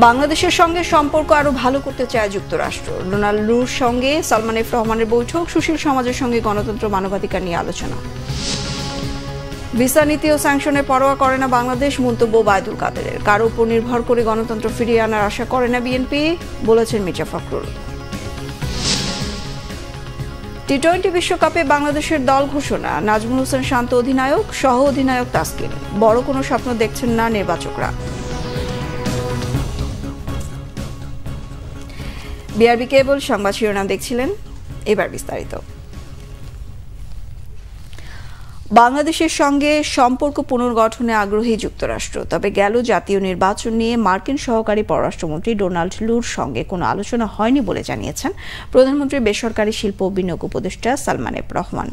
বাংলাদেশের সঙ্গে সম্পর্ক আরো ভালো করতে চায় যুক্তরাষ্ট্র। ডোনাল্ড লুর সঙ্গে সালমান এফ রহমানের বৈঠক, সুশীল সমাজের সঙ্গে গণতন্ত্র মানবাধিকার নিয়ে আলোচনা। ভিসা নীতি ও স্যাংশনের পরোয়া করে না বাংলাদেশ, মন্তব্য ওবায়দুল কাদেরের। কারো উপর নির্ভর করে গণতন্ত্র ফিরিয়ে আনার আশা করে না বিএনপি, বলেছেন মির্জা ফখরুল। টি-20 বিশ্বকাপে বাংলাদেশের দল ঘোষণা, নাজমুল হোসেন শান্ত অধিনায়ক, সহ অধিনায়ক তাসকিন। বড় কোনো স্বপ্ন দেখছেন না নির্বাচকরা। বিআরবি কেবল সংবাদ শিরোনাম দেখছিলেন, এবার বিস্তারিত। বাংলাদেশের সঙ্গে সম্পর্ক পুনর্গঠনে আগ্রহী যুক্তরাষ্ট্র, তবে গেল জাতীয় নির্বাচন নিয়ে মার্কিন সহকারী পররাষ্ট্রমন্ত্রী ডোনাল্ড লুর সঙ্গে কোনো আলোচনা হয়নি বলে জানিয়েছেন প্রধানমন্ত্রীর বেসরকারি শিল্প ও বিনিয়োগ উপদেষ্টা সালমান এফ রহমান।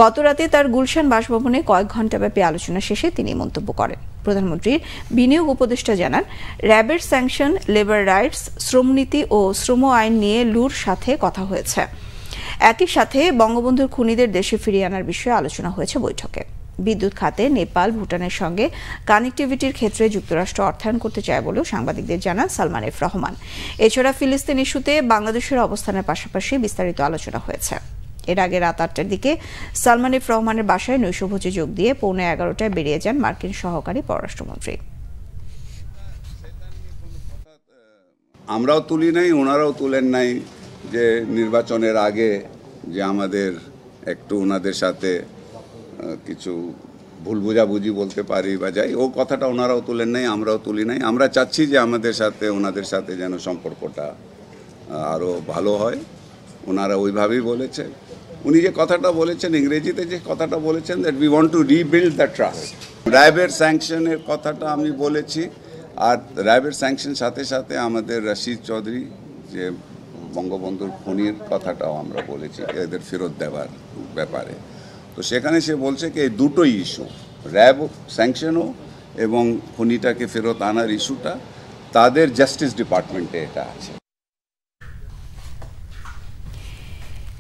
গতরাতে তার গুলশান বাসভবনে কয়েক ঘণ্টাব্যাপী আলোচনা শেষে তিনি মন্তব্য করেন। প্রধানমন্ত্রীর বিনিয়োগ উপদেষ্টা জানান, র্যাবের স্যাংশন, লেবার রাইটস, শ্রমনীতি ও শ্রম আইন নিয়ে লুর সাথে কথা হয়েছে। একই সাথে বঙ্গবন্ধুর খুনিদের দেশে ফিরিয়ে আনার বিষয়ে আলোচনা হয়েছে বৈঠকে। বিদ্যুৎ খাতে নেপাল, ভুটানের সঙ্গে কানেক্টিভিটির ক্ষেত্রে যুক্তরাষ্ট্র অর্থায়ন করতে চায় বলেও সাংবাদিকদের জানান সালমান এফ রহমান। এছাড়া ফিলিস্তিন ইস্যুতে বাংলাদেশের অবস্থানের পাশাপাশি বিস্তারিত আলোচনা হয়েছে। এর আগে রাত 8টার দিকে সালমান এফ রহমানের বাসায় নৈশভোজে যোগ দিয়ে 11:15টায় বেরিয়ে যান মার্কিন সহকারী পররাষ্ট্রমন্ত্রী। আমরাও তুলি নাই, ওনারাও তুলেন নাই যে নির্বাচনের আগে যে আমাদের একটু ওনাদের সাথে কিছু ভুল বোঝাবুঝি বলতে পারি বা যাই, ও কথাটা ওনারাও তুলেন নাই, আমরাও তুলি নাই। আমরা চাচ্ছি যে আমাদের সাথে ওনাদের সাথে যেন সম্পর্কটা আরও ভালো হয়, ওনারা ওইভাবেই বলেছে। উনি যে কথাটা বলেছেন ইংরেজিতে, যে কথাটা বলেছেন that we want to rebuild the trust. র্যাবের স্যাংশনের কথাটা আমি বলেছি, আর র্যাবের স্যাংশন সাথে সাথে আমাদের রশিদ চৌধুরী যে বঙ্গবন্ধুর খুনির কথাটাও আমরা বলেছি, এদের ফেরত দেওয়ার ব্যাপারে। তো সেখানে সে বলছে কি এই দুটোই ইস্যু, র্যাব স্যাংশনও এবং খুনিটাকে ফেরত আনার ইস্যুটা তাদের জাস্টিস ডিপার্টমেন্টে এটা আছে।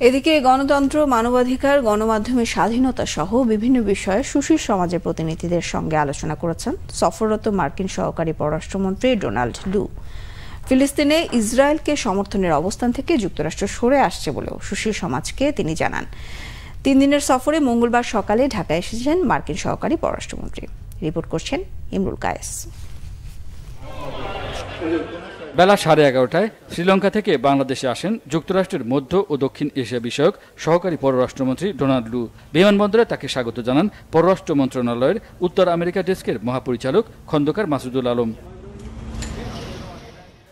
এদিকে গণতন্ত্র, মানবাধিকার, গণমাধ্যমের স্বাধীনতা সহ বিভিন্ন বিষয়ে সুশীল সমাজের প্রতিনিধিদের সঙ্গে আলোচনা করেছেন সফররত মার্কিন সহকারী পররাষ্ট্রমন্ত্রী ডোনাল্ড লু। ফিলিস্তিনে ইসরায়েলকে সমর্থনের অবস্থান থেকে যুক্তরাষ্ট্র সরে আসছে বলেও সুশীল সমাজকে তিনি জানান। 3 দিনের সফরে মঙ্গলবার সকালে ঢাকায় এসেছেন মার্কিন সহকারী পররাষ্ট্রমন্ত্রী। রিপোর্ট করছেন ইমরুল কায়েস। বেলা 11:30টায় শ্রীলঙ্কা থেকে বাংলাদেশে আসেন যুক্তরাষ্ট্রের মধ্য ও দক্ষিণ এশিয়া বিষয়ক সহকারী পররাষ্ট্রমন্ত্রী ডোনাল্ড লু। বিমানবন্দরে তাকে স্বাগত জানান পররাষ্ট্র মন্ত্রণালয়ের উত্তর আমেরিকা ডেস্কের মহাপরিচালক খন্দকার মাসুদুল আলম।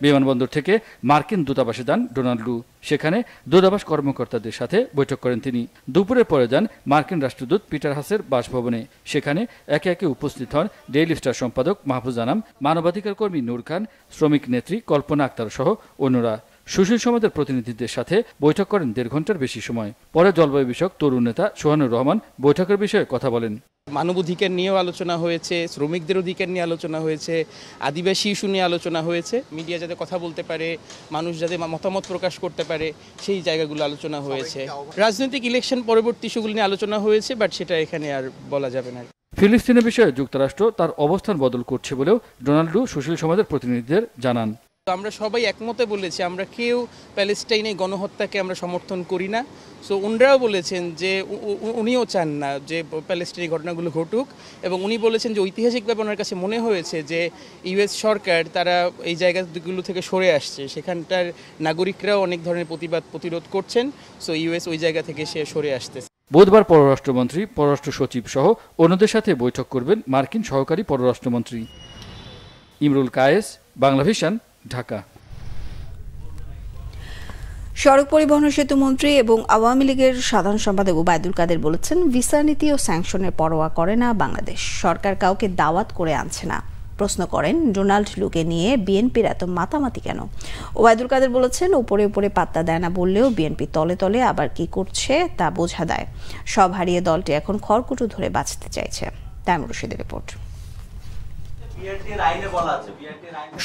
বিমানবন্দর থেকে মার্কিন দূতাবাসে যান ডোনাল্ড লু। সেখানে দূতাবাস কর্মকর্তাদের সাথে বৈঠক করেন তিনি। দুপুরের পরে যান মার্কিন রাষ্ট্রদূত পিটার হাসের বাসভবনে। সেখানে একে একে উপস্থিত হন ডেইলি স্টার সম্পাদক মাহফুজ আনাম, মানবাধিকার কর্মী নূর খান, শ্রমিক নেত্রী কল্পনা আক্তার সহ অন্যরা। সুশীল সমাজের প্রতিনিধিদের সাথে বৈঠক করেন 1.5 ঘন্টার বেশি সময়। পরে জলবায়ু বিষয়ক তরুণ নেতা সোহানুর রহমান বৈঠকের বিষয়ে কথা বলেন। মানবাধিকার নিয়েও আলোচনা হয়েছে, শ্রমিকদের অধিকার নিয়ে আলোচনা হয়েছে, আদিবাসী ইস্যু নিয়ে আলোচনা হয়েছে, মিডিয়া যাতে কথা বলতে পারে, মানুষ যাতে মতামত প্রকাশ করতে পারে সেই জায়গাগুলো আলোচনা হয়েছে। রাজনৈতিক ইলেকশন পরবর্তী ইস্যুগুলো নিয়ে আলোচনা হয়েছে, বাট সেটা এখানে আর বলা যাবে না। ফিলিস্তিনের বিষয়ে যুক্তরাষ্ট্র তার অবস্থান বদল করছে বলেও ডোনাল্ড লু সুশীল সমাজের প্রতিনিধিদের জানান। আমরা সবাই একমতে বলেছি আমরা কেউ প্যালেস্টাইনে গণহত্যাকে আমরা সমর্থন করি না। সো উনরাও বলেছেন যে উনিও চান না যে প্যালেস্টাইনি ঘটনাগুলো ঘটুক, এবং উনি বলেছেন যে ঐতিহাসিকভাবে ওনার কাছে মনে হয়েছে যে ইউএস সরকার তারা এই জায়গাগুলো থেকে সরে আসছে, সেখানটার নাগরিকরাও অনেক ধরনের প্রতিরোধ করছেন। সো ইউএস ওই জায়গা থেকে সে সরে আসতেছে। বুধবার পররাষ্ট্রমন্ত্রী, পররাষ্ট্র সচিব সহ অন্যদের সাথে বৈঠক করবেন মার্কিন সহকারী পররাষ্ট্রমন্ত্রী। ইমরুল কায়েস, বাংলাভিশন, ঢাকা। সড়ক পরিবহন ও সেতু মন্ত্রী এবং আওয়ামী লীগের সাধারণ সম্পাদক ওবায়দুল কাদের বলেছেন, ভিসা নীতি ও স্যাংশনের পরোয়া করে না বাংলাদেশ, সরকার কাউকে দাওয়াত করে আনছে না। প্রশ্ন করেন ডোনাল্ড লুকে নিয়ে বিএনপির এত মাতামাতি কেন। ওবায়দুল কাদের বলেছেন, উপরে উপরে পাত্তা দেয় না বললেও বিএনপি তলে তলে আবার কি করছে তা বোঝা দেয়। সব হারিয়ে দলটি এখন খড়কুটো ধরে বাঁচতে চাইছে। তাইমুর রশিদের রিপোর্ট।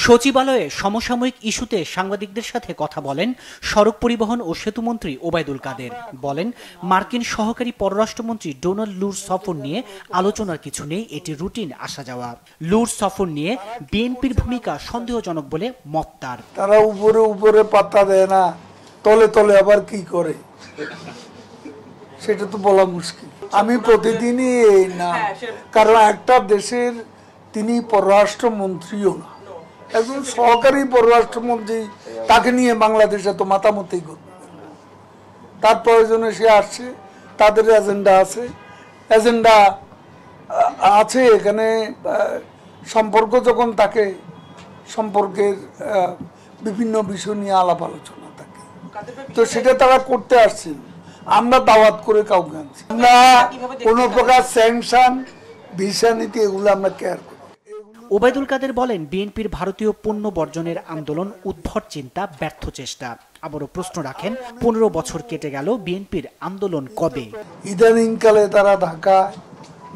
সচিবালয়ে সমসাময়িক ইস্যুতে সাংবাদিকদের সাথে কথা বলেন সড়ক পরিবহন ও সেতুমন্ত্রী ওবায়দুল কাদের। বলেন, মার্কিন সহকারী পররাষ্ট্রমন্ত্রী ডোনাল্ড লুর সফর নিয়ে আলোচনার কিছু নেই, এটি রুটিন আসা যাওয়া। লুর সফর নিয়ে বিএনপির ভূমিকা সন্দেহজনক বলে মত তার। তারা উপরে উপরে পাত্তা দেয় না, তলে তলে আবার কি করে সেটা তো বলা মুশকিল। আমি প্রতিদিনই না, কারণ একটা দেশের তিনি পররাষ্ট্রমন্ত্রীও না, একজন সহকারী পররাষ্ট্রমন্ত্রী, তাকে নিয়ে বাংলাদেশে তো মাতামতি করবে। তার প্রয়োজনে সে আসছে, তাদের এজেন্ডা আছে এখানে। সম্পর্ক যখন তাকে সম্পর্কের বিভিন্ন বিষয় নিয়ে আলাপ আলোচনা থাকে, তো সেটা তারা করতে আসছেন। আমরা দাওয়াত করে কাউকে আনছি, আমরা কোনো প্রকার স্যাংশন, ভিসা নীতি এগুলো আমরা কেয়ার করি। ওবায়দুল কাদের বলেন, বিএনপির ভারতীয় পণ্য বর্জনের আন্দোলন উদ্ভট চিন্তা, ব্যর্থ চেষ্টা। আবারও প্রশ্ন রাখেন, 15 বছর কেটে গেল, বিএনপির আন্দোলন কবে? ইদানিংকালে তারা ঢাকায়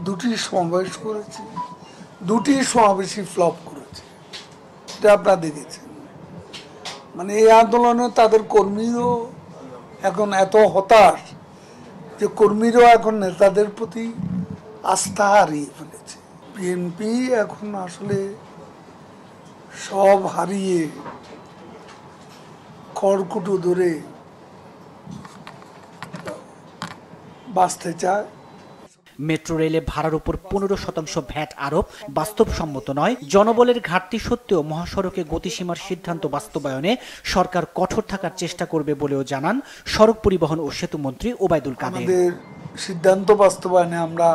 2টি সমাবেশ করেছে, 2টি সমাবেশই ফ্লপ করেছে, এটা আপনারা দেখেছেন। মানে এই আন্দোলনে তাদের কর্মীও এখন এত হতাশ যে কর্মীরাও এখন নেতাদের প্রতি আস্থা হারিয়ে ফেলেছে। বিএনপি এখন আসলে সব হারিয়ে খড়কুটো ধরে বাঁচতে চায়। মেট্রো রেলে ভাড়ার উপর 15% ভ্যাট আরোপ বাস্তবসম্মত নয়। জনবলের ঘাটতি সত্ত্বেও মহাসড়কে গতিসীমার সিদ্ধান্ত বাস্তবায়নে সরকার কঠোর থাকার চেষ্টা করবে বলেও জানান সড়ক পরিবহন ও সেতুমন্ত্রী ওবায়দুল কাদের। আমাদের সিদ্ধান্ত বাস্তবায়নে আমরা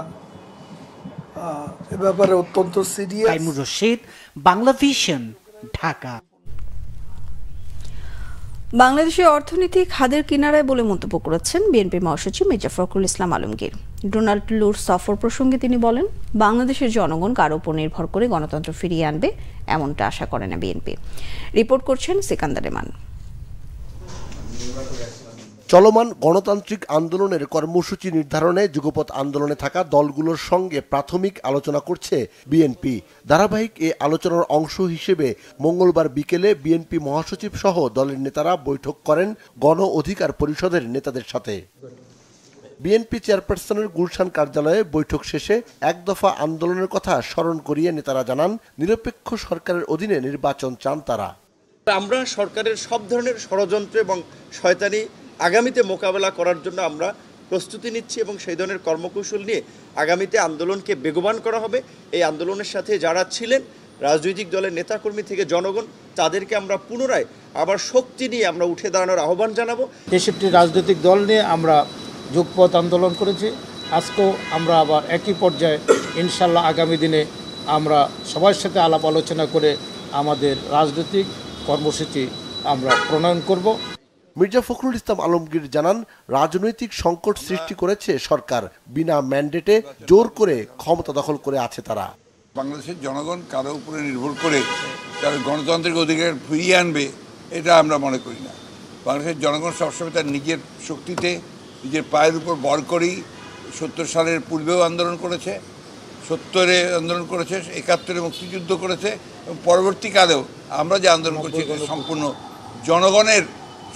এ ব্যাপারে অত্যন্ত সিরিয়াস। তাইমুর রশিদ, বাংলা ভিশন, ঢাকা। বাংলাদেশের অর্থনীতি খাদের কিনারায় বলে মন্তব্য করেছেন বিএনপি মহাসচিব মির্জা ফখরুল ইসলাম আলমগীর। ডোনাল্ড লুর সফর প্রসঙ্গে তিনি বলেন, বাংলাদেশের জনগণ কারো উপর নির্ভর করে গণতন্ত্র ফিরিয়ে আনবে এমনটা আশা করে না বিএনপি। রিপোর্ট করছেন সিকান্দার রেমান। চলমান গণতান্ত্রিক আন্দোলনের কর্মসূচি নির্ধারণে যুগপৎ আন্দোলনে থাকা দলগুলোর সঙ্গে প্রাথমিক আলোচনা করছে বিএনপি। ধারাবাহিক এ আলোচনার অংশ হিসেবে মঙ্গলবার বিকেলে বিএনপি মহাসচিব সহ দলের নেতারা বৈঠক করেন গণ অধিকার পরিষদের নেতাদের সাথে। বিএনপি চেয়ারপারসনের গুলশান কার্যালয়ে বৈঠক শেষে এক দফা আন্দোলনের কথা স্মরণ করিয়ে নেতারা জানান, নিরপেক্ষ সরকারের অধীনে নির্বাচন চান তারা। আমরা সরকারের সব ধরনের ষড়যন্ত্র এবং শয়তানি আগামীতে মোকাবেলা করার জন্য আমরা প্রস্তুতি নিচ্ছি এবং সেই ধরনের কর্মকৌশল নিয়ে আগামীতে আন্দোলনকে বেগবান করা হবে। এই আন্দোলনের সাথে যারা ছিলেন রাজনৈতিক দলের নেতাকর্মী থেকে জনগণ, তাদেরকে আমরা পুনরায় আবার শক্তি নিয়ে আমরা উঠে দাঁড়ানোর আহ্বান জানাবো। 63টি রাজনৈতিক দল নিয়ে আমরা যুগপৎ আন্দোলন করেছি। আজকেও আমরা আবার একই পর্যায়ে ইনশাল্লাহ আগামী দিনে আমরা সবার সাথে আলাপ আলোচনা করে আমাদের রাজনৈতিক কর্মসূচি আমরা প্রণয়ন করব। মির্জা ফখরুল ইসলাম আলমগীর জানান, রাজনৈতিক সংকট সৃষ্টি করেছে সরকার, বিনা ম্যান্ডেটে জোর করে ক্ষমতা দখল করে আছে তারা। বাংলাদেশের জনগণ কারো উপরে নির্ভর করে তার গণতান্ত্রিক অধিকার ফিরিয়ে আনবে এটা আমরা মনে করি না। বাংলাদেশের জনগণ সবসময় তার নিজের শক্তিতে, নিজের পায়ের উপর ভর করেই 70 সালের পূর্বেও আন্দোলন করেছে, 70-এ আন্দোলন করেছে, 71-এ মুক্তিযুদ্ধ করেছে এবং পরবর্তীকালেও আমরা যে আন্দোলন করছি সম্পূর্ণ জনগণের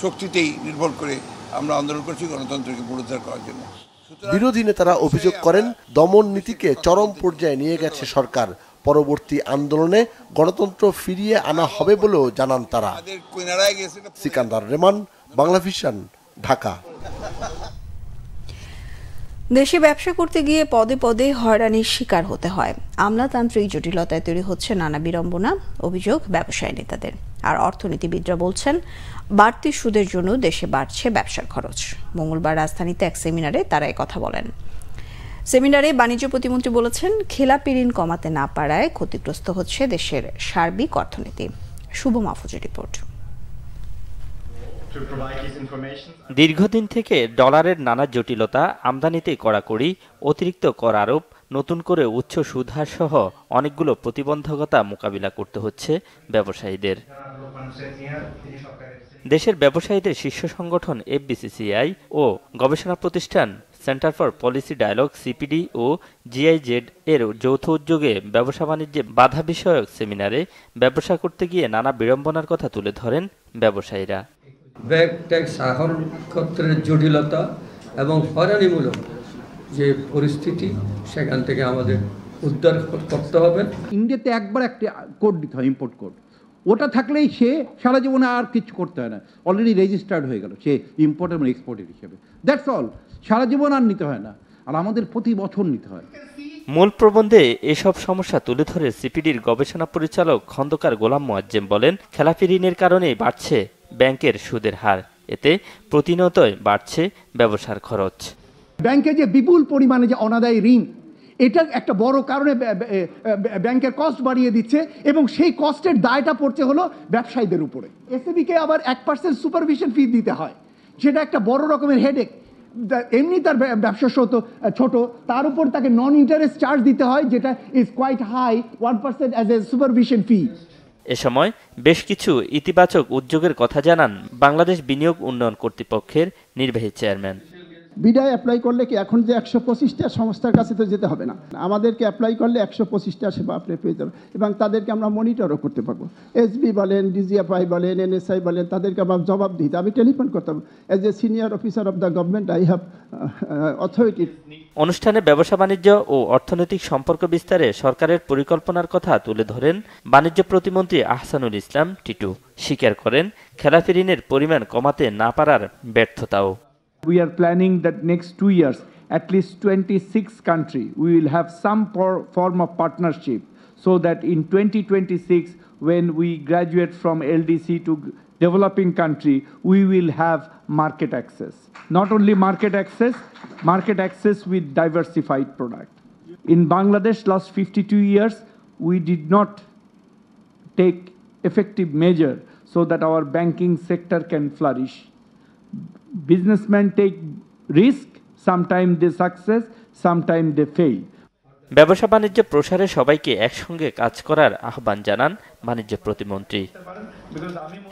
শক্তিতেই নির্ভর করে আমরা আন্দোলন করছি গণতন্ত্রকে পুনরুদ্ধার করার জন্য। বিরোধী নেতারা অভিযোগ করেন, দমন নীতিকে চরম পর্যায়ে নিয়ে গেছে সরকার। পরবর্তী আন্দোলনে গণতন্ত্র ফিরিয়ে আনা হবে বলেও জানান তারা। সিকান্দার রেমান, বাংলা ভিশন, ঢাকা। দেশে ব্যবসা করতে গিয়ে পদে পদে হয়রানির শিকার হতে হয়। আমলাতান্ত্রিক জটিলতায় তৈরি হচ্ছে নানা বিড়ম্বনা, অভিযোগ ব্যবসায়ী নেতাদের। আর অর্থনীতিবিদরা বলছেন, বাড়তি সুদের জন্য দেশে বাড়ছে ব্যবসার খরচ। মঙ্গলবার রাজধানীতে এক সেমিনারে তারা কথা বলেন। সেমিনারে বাণিজ্য প্রতিমন্ত্রী বলেছেন, খেলাপি ঋণ কমাতে না পারায় ক্ষতিগ্রস্ত হচ্ছে দেশের সার্বিক অর্থনীতি। শুভ মাহফুজের রিপোর্ট। দীর্ঘদিন থেকে ডলারের নানা জটিলতা, আমদানিতে কড়াকড়ি, অতিরিক্ত কর আরোপ, নতুন করে উচ্চ সুদহার সহ অনেকগুলো প্রতিবন্ধকতা মোকাবিলা করতে হচ্ছে ব্যবসায়ীদের। দেশের ব্যবসায়ীদের শীর্ষ সংগঠন এফবিসিসিআই ও গবেষণা প্রতিষ্ঠান সেন্টার ফর পলিসি ডায়ালগ সিপিডি ও জিআইজেড এর যৌথ উদ্যোগে ব্যবসা বাণিজ্যে বাধা বিষয়ক সেমিনারে ব্যবসা করতে গিয়ে নানা বিড়ম্বনার কথা তুলে ধরেন ব্যবসায়ীরা। ব্যাগ ট্যাক্স আহরণ ক্ষেত্রের জটিলতা এবং হয়রানিমূলক যে পরিস্থিতি, সেখান থেকে আমাদের উদ্ধার করতে হবে। ইন্ডিয়াতে একবার একটা কোড দিতে হয়, ইম্পোর্ট কোড, ওটা থাকলেই সে সারা জীবনে আর কিছু করতে হয় না, অলরেডি রেজিস্টার্ড হয়ে গেল সে ইম্পোর্ট এবং এক্সপোর্টের হিসেবে। দ্যাটস অল, সারা জীবন আর নিতে হয় না, আর আমাদের প্রতি বছর নিতে হয়। মূল প্রবন্ধে এসব সমস্যা তুলে ধরে সিপিডির গবেষণা পরিচালক খন্দকার গোলাম মোয়াজ্জেম বলেন, খেলাপি ঋণের কারণেই বাড়ছে ব্যাংকের সুদের হার, এতে প্রতিনিয়তই বাড়ছে ব্যবসার খরচ। ব্যাংকে যে বিপুল পরিমাণে যে অনাদায়ী ঋণ, এটা একটা বড় কারণে ব্যাংকের কস্ট বাড়িয়ে দিচ্ছে এবং সেই কস্টের দায়টা পড়ছে হলো ব্যবসায়ীদের উপরে। এসএবিকে আবার 1% সুপারভিশন ফি দিতে হয়, সেটা একটা বড় রকমের হেডেক। এমনি তার ব্যবসা ছোট, তার উপর তাকে নন ইন্টারেস্ট চার্জ দিতে হয়, যেটা is quite high, 1% as a supervision fee. এ সময় বেশ কিছু ইতিবাচক উদ্যোগের কথা জানান বাংলাদেশ বিনিয়োগ উন্নয়ন কর্তৃপক্ষের নির্বাহী চেয়ারম্যান। বিডায় অ্যাপ্লাই করলে কি এখন যে 125টা সংস্থার কাছে তো যেতে হবে না, আমাদেরকে অ্যাপ্লাই করলে 125টা সেবা আপনি পেয়ে যাবেন এবং তাদেরকে আমরা মনিটরও করতে পারবো। এসবি বলেন, ডিজিএফআই বলেন, এনএসআই বলেন, তাদেরকে আমার জবাব দিতে আমি টেলিফোন করতাম। As a senior officer of the government I have authority. অনুষ্ঠানে ব্যবসা বাণিজ্য ও অর্থনৈতিক সম্পর্ক বিস্তারে সরকারের পরিকল্পনার কথা তুলে ধরেন বাণিজ্য প্রতিমন্ত্রী আহসানুল ইসলাম টিটু। স্বীকার করেন খেলাপি ঋণের পরিমাণ কমাতে না পারার ব্যর্থতাও। We are planning that next 2 years, at least 26 countries, we will have some form of partnership, so that in 2026, when we graduate from LDC to developing country, we will have market access. Not only market access with diversified product. In Bangladesh, last 52 years, we did not take effective measure so that our banking sector can flourish. Businessmen take risk, sometimes they success, sometimes they fail. ব্যবসা বাণিজ্য প্রসারে সবাইকে একসঙ্গে কাজ করার আহ্বান জানান বাণিজ্য প্রতিমন্ত্রী।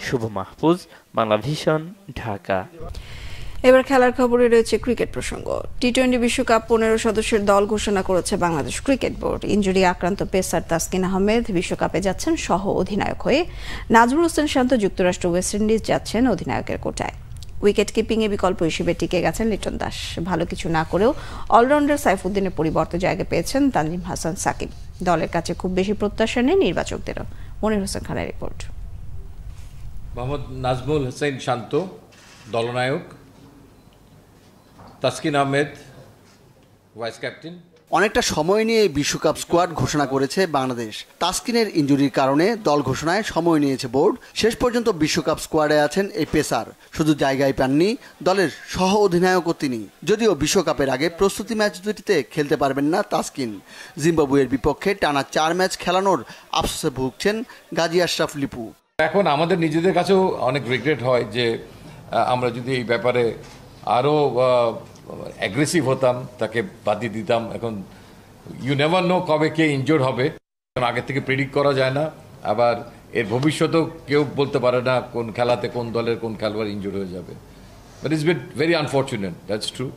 শুভ মাহফুজ, বাংলা ভিশন, ঢাকা। এবার খেলার খবরে রয়েছে ক্রিকেট প্রসঙ্গ। টি-20 বিশ্বকাপ 15 সদস্যের দল ঘোষণা করেছে বাংলাদেশ ক্রিকেট বোর্ড। ইনজুরি আক্রান্ত পেসার তাসকিন আহমেদ বিশ্বকাপে যাচ্ছেন সহ অধিনায়ক হয়ে। নাজমুল হোসেন শান্ত যুক্তরাষ্ট্র ওয়েস্ট ইন্ডিজ যাচ্ছেন অধিনায়কের কোটায়। উইকেট কিপিংয়ে বিকল্প হিসেবে টিকে গেছেন লিটন দাস। ভালো কিছু না করেও অলরাউন্ডার সাইফুদ্দিনের পরিবর্তে জায়গা পেয়েছেন তানজিম হাসান সাকিব। দলের কাছে খুব বেশি প্রত্যাশা নেই নির্বাচকদেরও। মনির হোসেন খানের রিপোর্ট। মোহাম্মদ নাজমুল হোসেন শান্ত দলনায়ক, তাসকিন আহমেদ ভাইস ক্যাপ্টেন। অনেকটা সময় নিয়ে বিশ্বকাপ স্কোয়াড ঘোষণা করেছে বাংলাদেশ। তাসকিনের ইনজুরির কারণে দল ঘোষণায় সময় নিয়েছে বোর্ড। শেষ পর্যন্ত বিশ্বকাপ স্কোয়াডে আছেন এই পেসার। শুধু জায়গায় পাননি দলের সহ অধিনায়কও তিনি। যদিও বিশ্বকাপের আগে প্রস্তুতি ম্যাচ দুটিতে খেলতে পারবেন না তাসকিন। জিম্বাবুয়ের বিপক্ষে টানা 4 ম্যাচ খেলানোর আফসোসে ভুগছেন গাজী আশরাফ লিপু। এখন আমাদের নিজেদের কাছেও অনেক রিগ্রেট হয় যে আমরা যদি এই ব্যাপারে আরও অ্যাগ্রেসিভ হতাম, তাকে বাদ দিতাম। এখন ইউ নেভার নো কবে কে ইনজোর্ড হবে, আগে থেকে প্রেডিক্ট করা যায় না। আবার এর ভবিষ্যতেও কেউ বলতে পারে না কোন খেলাতে কোন দলের কোন খেলোয়াড় ইনজোর্ড হয়ে যাবে। But it's bit very unfortunate, that's true.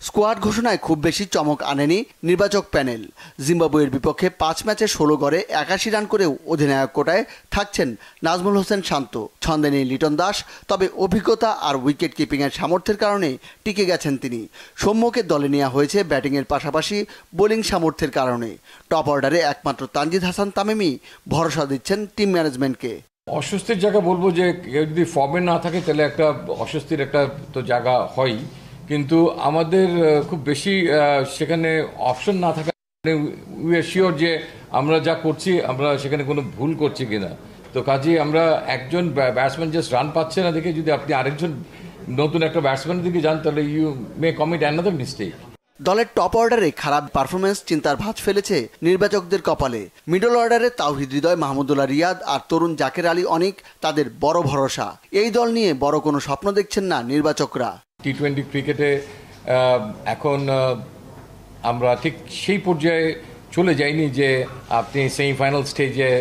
Squad ঘোষণায় খুব বেশি চমক আনেনি নির্বাচক প্যানেল। জিম্বাবুয়ের বিপক্ষে 5 ম্যাচে 16 গড়ে 81 রান করেও অধিনায়ক কোটায় থাকছেন নাজমুল হোসেন শান্ত। ছন্দে নেই লিটন দাস, তবে অভিজ্ঞতা আর উইকেট কিপিংয়ের সামর্থ্যের কারণে টিকে গেছেন তিনি। সৌম্যকে দলে নেওয়া হয়েছে ব্যাটিংয়ের পাশাপাশি বোলিং সামর্থ্যের কারণে। টপ অর্ডারে একমাত্র তানজিদ হাসান তামিমি ভরসা দিচ্ছেন টিম ম্যানেজমেন্টকে। অস্বস্তির জায়গা বলবো যে কেউ যদি ফর্মে না থাকে তাহলে একটা অস্বস্তির একটা তো জায়গা হয়, কিন্তু আমাদের খুব বেশি সেখানে অপশন না থাকা উই আর শিওর যে আমরা যা করছি আমরা সেখানে কোনো ভুল করছি কিনা। তো কাজেই আমরা একজন ব্যাটসম্যান জাস্ট রান পাচ্ছে না দেখে যদি আপনি আরেকজন নতুন একটা ব্যাটসম্যানের দিকে যান তাহলে you may commit another mistake. দলের টপ অর্ডারে খারাপ পারফরমেন্স চিন্তার ভাঁজ ফেলেছে নির্বাচকদের কপালে। মিডল অর্ডারে তাওহিদ হৃদয়, মাহমুদুল্লাহ রিয়াদ আর তরুণ জাকের আলী অনিক তাদের বড় ভরসা। এই দল নিয়ে বড় কোনো স্বপ্ন দেখছেন না নির্বাচকরা। টি-20 ক্রিকেটে এখন আমরা ঠিক সেই পর্যায়ে চলে যাইনি যে আপনি সেমিফাইনাল স্টেজে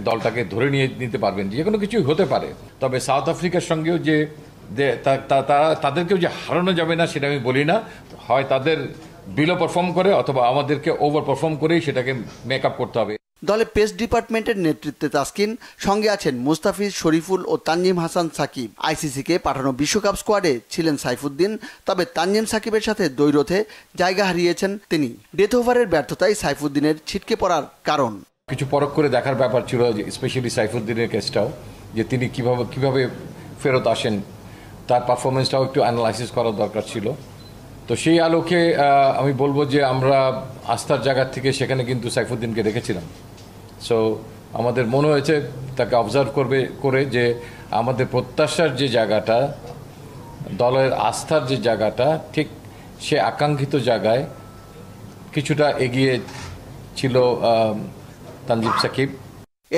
দলটাকে ধরে নিতে পারবেন। যে কোনো কিছুই হতে পারে। তবে সাউথ আফ্রিকার সঙ্গেও যে তাদেরকেও যে হারানো যাবে না সেটা আমি বলি না, হয় তাদের বিলো পারফর্ম করে অথবা আমাদেরকে ওভার পারফর্ম করেই সেটাকে মেক আপ করতে হবে। দলে পেস ডিপার্টমেন্টের নেতৃত্বে তাসকিন, সঙ্গে আছেন মুস্তাফিজ, শরীফুল ও তানজিম হাসান সাকিব। আইসিসিকে পাঠানো বিশ্বকাপ স্কোয়াডে ছিলেন সাইফুদ্দিন, তবে তানজিম সাকিবের সাথে দ্বৈরথে জায়গা হারিয়েছেন তিনি। ডেথ ওভারের ব্যর্থতাই সাইফুদ্দিনের ছিটকে পড়ার কারণ। কিছু পরখ করে দেখার ব্যাপার ছিল, স্পেশালি সাইফুদ্দিনের কেসটাও, যে তিনি কিভাবে ফেরত আসেন, তার পারফরমেন্সটাও একটু অ্যানালাইসিস করার দরকার ছিল। তো সেই আলোকে আমি বলবো যে আমরা আস্থার জায়গা থেকে সেখানে কিন্তু সাইফুদ্দিনকে রেখেছিলাম। সো আমাদের মনে হয়েছে তাকে অবজার্ভ করে যে আমাদের প্রত্যাশার যে জায়গাটা, দলের আস্থার যে জায়গাটা, ঠিক সে আকাঙ্ক্ষিত জায়গায় কিছুটা এগিয়ে ছিল তানজিম সাকিব।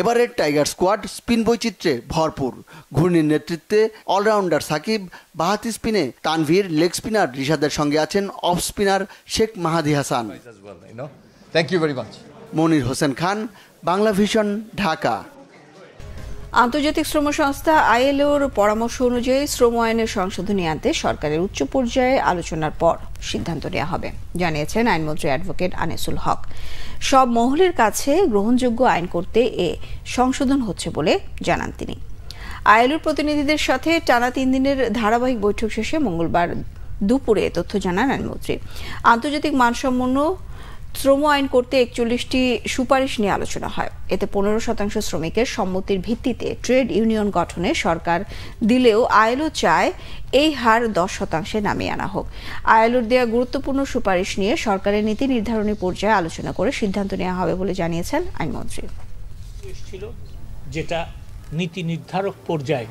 এবারের টাইগার স্কোয়াড স্পিন বৈচিত্র্যে ভরপুর। ঘূর্ণির নেতৃত্বে অলরাউন্ডার সাকিব, বাহাতি স্পিনে তানভীর, লেগ স্পিনার রিশাদের সঙ্গে আছেন off spinner Sheikh Mahadi Hasan. Thank you very much. Monir Hossain Khan, Bangla vision, Dhaka. আন্তর্জাতিক শ্রম সংস্থা ILOর পরামর্শ অনুযায়ী শ্রম আইনের সংশোধনী আনতে সরকারের উচ্চ পর্যায়ে আলোচনার পর সিদ্ধান্ত নেওয়া হবে, জানিয়েছেন আইনমন্ত্রী অ্যাডভোকেট আনিসুল হক। সব মহলের কাছে গ্রহণযোগ্য আইন করতে এ সংশোধন হচ্ছে বলে জানান তিনি। ILOর প্রতিনিধিদের সাথে টানা 3 দিনের ধারাবাহিক বৈঠক শেষে মঙ্গলবার দুপুরে তথ্য জানান আইনমন্ত্রী। আন্তর্জাতিক মানসম্পন্ন শ্রম আইন করতে 41টি সুপারিশ নিয়ে আলোচনা হয়। এতে 15% শ্রমিকের সম্মতির ভিত্তিতে ট্রেড ইউনিয়ন গঠনে সরকার দিলেও ILO চায় এই হার 10% নামিয়ে আনা হোক। ILOর দেয়া গুরুত্বপূর্ণ সুপারিশ নিয়ে সরকারের নীতি নির্ধারণী পর্যায়ে আলোচনা করে সিদ্ধান্ত নেওয়া হবে বলে জানিয়েছেন আইনমন্ত্রী। ছিল যেটা নীতি নির্ধারক পর্যায়ে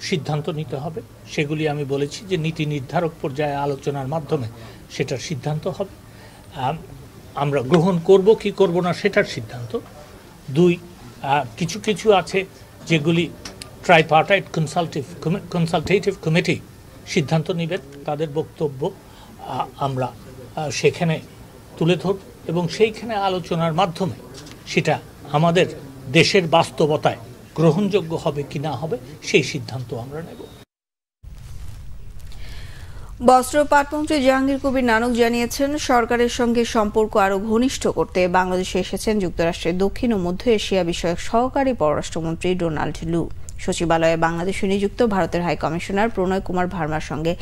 সিদ্ধান্ত নিতে হবে, সেগুলি আমি বলেছি যে নীতি নির্ধারক পর্যায়ে আলোচনার মাধ্যমে সেটার সিদ্ধান্ত হবে। আমরা গ্রহণ করব কি করব না সেটার সিদ্ধান্ত। 2, কিছু কিছু আছে যেগুলি ট্রাইপার্টাইট কনসালটেটিভ কমিটি সিদ্ধান্ত নেবেন, তাদের বক্তব্য আমরা সেখানে তুলে ধরব এবং সেইখানে আলোচনার মাধ্যমে সেটা আমাদের দেশের বাস্তবতায় গ্রহণযোগ্য হবে কি না হবে সেই সিদ্ধান্ত আমরা নেব। বস্ত্র পাটমন্ত্রী জাহাঙ্গীর কবির নানক জানিয়েছেন, সরকারের সঙ্গে সম্পর্ক আরও ঘনিষ্ঠ করতে বাংলাদেশে এসেছেন যুক্তরাষ্ট্রের দক্ষিণ ও মধ্য এশিয়া বিষয়ক সহকারী পররাষ্ট্রমন্ত্রী ডোনাল্ড লু। সচিবালয়ে বাংলাদেশে নিযুক্ত ভারতের হাই কমিশনার প্রণয় কুমার ভার্মার সঙ্গে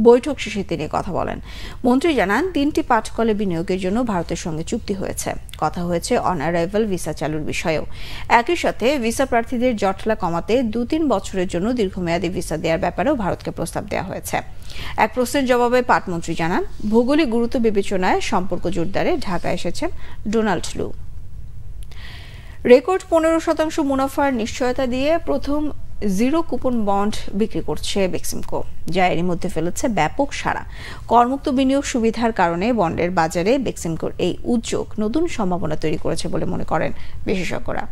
বৈঠক শেষে তিনি কথা বলেন। মন্ত্রী জানান, 3টি পাটকলে বিনিয়োগের জন্য ভারতের সঙ্গে চুক্তি হয়েছে। কথা হয়েছে অন অ্যারাইভাল ভিসা চালুর বিষয়েও। একই সাথে ভিসা প্রার্থীদের জটলা কমাতে 2-3 বছরের জন্য দীর্ঘমেয়াদী ভিসা দেওয়ার ব্যাপারেও ভারতকে প্রস্তাব দেওয়া হয়েছে। এক প্রশ্নের জবাবে পাটমন্ত্রী জানান, ভৌগোলিক গুরুত্ব বিবেচনায় সম্পর্ক জোরদারে ঢাকা এসেছেন ডোনাল্ড লু। রেকর্ড 15% মুনাফার নিশ্চয়তা দিয়ে প্রথম 0 কুপন বন্ড বিক্রি করছে বেক্সিমকো, যা এরই মধ্যে ফেলেছে ব্যাপক সাড়া। করমুক্ত বিনিয়োগ সুবিধার কারণে বন্ডের বাজারে বেক্সিমকোর এই উদ্যোগ নতুন সম্ভাবনা তৈরি করেছে বলে মনে করেন বিশেষজ্ঞরা।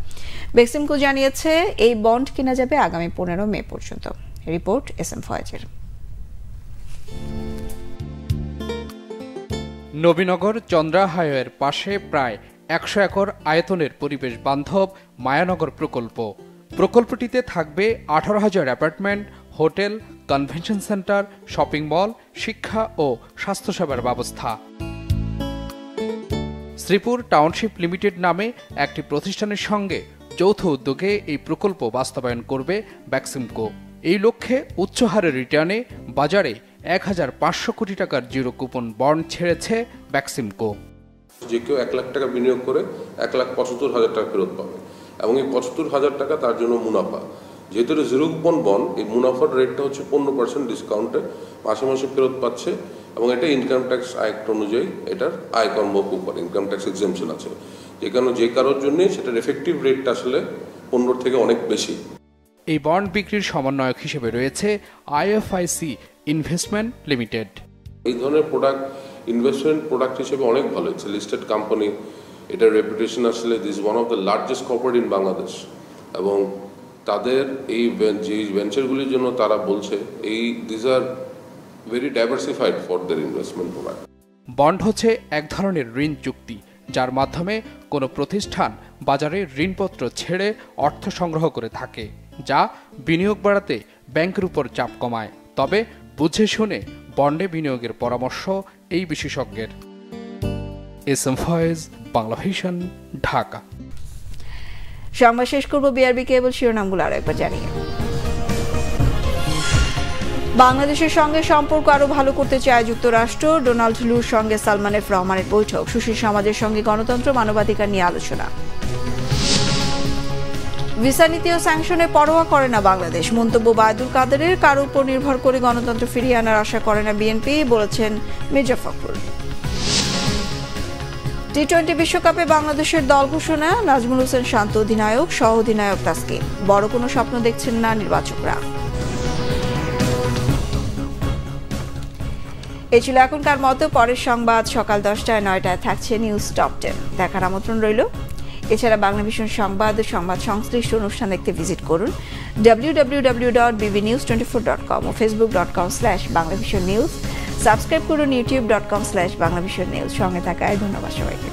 বেক্সিমকো জানিয়েছে, এই বন্ড কেনা যাবে আগামী 15 মে পর্যন্ত। Report SM ফয়েজের। নবীনগর চন্দ্রা হাইওয়ের পাশে প্রায় 100 একর আয়তনের পরিবেশ বান্ধব মায়ানগর প্রকল্পটিতে থাকবে 18,000 apartment, hotel, convention centre, shopping mall, শিক্ষা ও স্বাস্থ্যসেবার ব্যবস্থা। শ্রীপুর টাউনশিপ লিমিটেড নামে একটি প্রতিষ্ঠানের সঙ্গে যৌথ উদ্যোগে এই প্রকল্প বাস্তবায়ন করবে বেক্সিমকো। এই লক্ষ্যে উচ্চ হারের রিটার্নে বাজারে 1,500 কোটি টাকার 0 কুপন বন্ড ছেড়েছে বেক্সিমকো। যে কেউ 1 লাখ টাকা বিনিয়োগ করে 1,75,000 টাকা ফেরত পাবে এবং এই 75,000 টাকা তার জন্য মুনাফা। যেহেতু 0 কুপন বন্ড, এই মুনাফার রেটটা হচ্ছে 15% ডিসকাউন্টে মাসে মাসে ফেরত পাচ্ছে এবং এটা ইনকাম ট্যাক্স অ্যাক্ট অনুযায়ী এটার আয় কর্মক উপর ইনকাম ট্যাক্স এক্সেমশন আছে, যে কারোর জন্য সেটার এফেক্টিভ রেটটা আসলে 15 থেকে অনেক বেশি। এই বন্ড বিক্রির সমন্বয়ক হিসেবে রয়েছে IFIC ইনভেস্টমেন্ট লিমিটেড। এই ধরনের প্রোডাক্ট ইনভেস্টমেন্ট প্রোডাক্ট হিসেবে অনেক ভালো, ইটস লিস্টেড কোম্পানি, এটার রেপুটেশন আসলে this one of the largest corporate in Bangladesh এবং তাদের এই যে ভেঞ্চারগুলির জন্য তারা বলছে this are very diversified for their investment product. Bond হচ্ছে এক ধরনের ঋণ চুক্তি, যার মাধ্যমে কোনো প্রতিষ্ঠান বাজারে ঋণপত্র ছেড়ে অর্থ সংগ্রহ করে থাকে, যা বিনিয়োগ বাড়াতে ব্যাংকের উপর চাপ কমায়, তবে বুঝে শুনে বন্ডে বিনিয়োগের পরামর্শ এই বিশেষজ্ঞের। এসএম ফয়েজ, বাংলা ভিশন, ঢাকা। সংবাদ শেষ করব বিআরবি কেবল শিরোনামগুলো আরো একবার জানিয়ে। বাংলাদেশের সঙ্গে সম্পর্ক আরো ভালো করতে চায় যুক্তরাষ্ট্র, ডোনাল্ড লুর সঙ্গে সালমান এফ রহমানের বৈঠক, সুশীল সমাজের সঙ্গে গণতন্ত্র মানবাধিকার নিয়ে আলোচনা। ভিসা নীতি ও স্যাংশনে পরোয়া করে না বাংলাদেশ, মন্তব্য ওবায়দুল কাদেরের। কারো উপর নির্ভর করে গণতন্ত্র ফিরিয়ে আনার আশা করে না বিএনপি, বলেছেন মির্জা ফখরুল। টি-20 বিশ্বকাপে বাংলাদেশের দল ঘোষণা, নাজমুল হোসেন শান্ত অধিনায়ক, সহ অধিনায়ক তাসকিন। বড় কোনো স্বপ্ন দেখছেন না নির্বাচকরা। এই ছিল এখনকার মতো। পরের সংবাদ সকাল 10টায় 9টায় থাকছে নিউজ টপ 10 দেখার আমন্ত্রণ রইল। এছাড়া বাংলা ভিশন সংবাদ সংশ্লিষ্ট অনুষ্ঠান দেখতে ভিজিট করুন www.bbnews24.com ও facebook.com/banglavisionnews। সাবস্ক্রাইব করুন youtube.com/banglavisionnews। সঙ্গে থাকায় ধন্যবাদ সবাইকে।